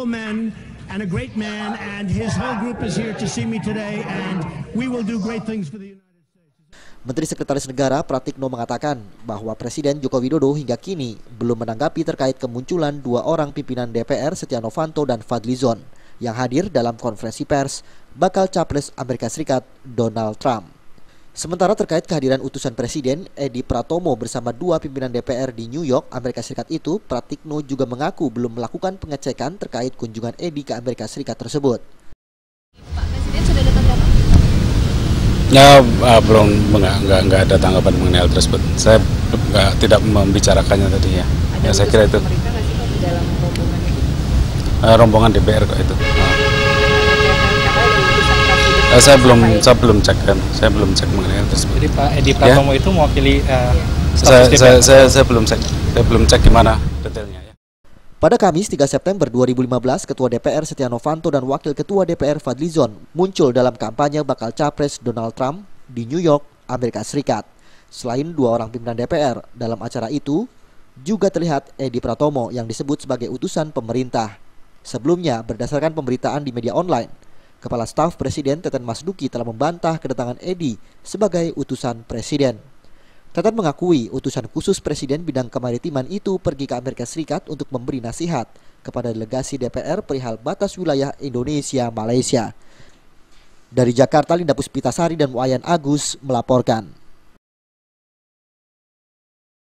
man and a great man, and his whole group is here to see me today, and we will do great things for the United States. Menteri Sekretaris Negara Pratikno mengatakan bahwa Presiden Joko Widodo hingga kini belum menanggapi terkait kemunculan dua orang pimpinan DPR Setia Novanto dan Fadlizon yang hadir dalam konferensi pers bakal capres Amerika Serikat Donald Trump. Sementara terkait kehadiran utusan Presiden Edi Pratomo bersama dua pimpinan DPR di New York, Amerika Serikat itu, Pratikno juga mengaku belum melakukan pengecekan terkait kunjungan Edi ke Amerika Serikat tersebut. Pak Presiden sudah datang kapan? Ya, belum, nggak ada tanggapan mengenai hal tersebut. Saya tidak membicarakannya tadi ya. Ya saya kira itu. Pemerintah nggak sih Pak di dalam rombongannya? Rombongan DPR kok itu. Saya belum cek kan, saya belum cek mengenai hal tersebut. Jadi Pak Edi Pratomo itu mewakili saya belum cek gimana detailnya ya. Pada Kamis 3 September 2015, Ketua DPR Setia Novanto dan Wakil Ketua DPR Fadlizon muncul dalam kampanye bakal capres Donald Trump di New York, Amerika Serikat. Selain dua orang pimpinan DPR, dalam acara itu juga terlihat Edi Pratomo yang disebut sebagai utusan pemerintah. Sebelumnya, berdasarkan pemberitaan di media online, Kepala Staf Presiden Teten Masduki telah membantah kedatangan Edi sebagai utusan Presiden. Teten mengakui utusan khusus Presiden bidang kemaritiman itu pergi ke Amerika Serikat untuk memberi nasihat kepada delegasi DPR perihal batas wilayah Indonesia-Malaysia. Dari Jakarta, Linda Puspitasari dan Wayan Agus melaporkan.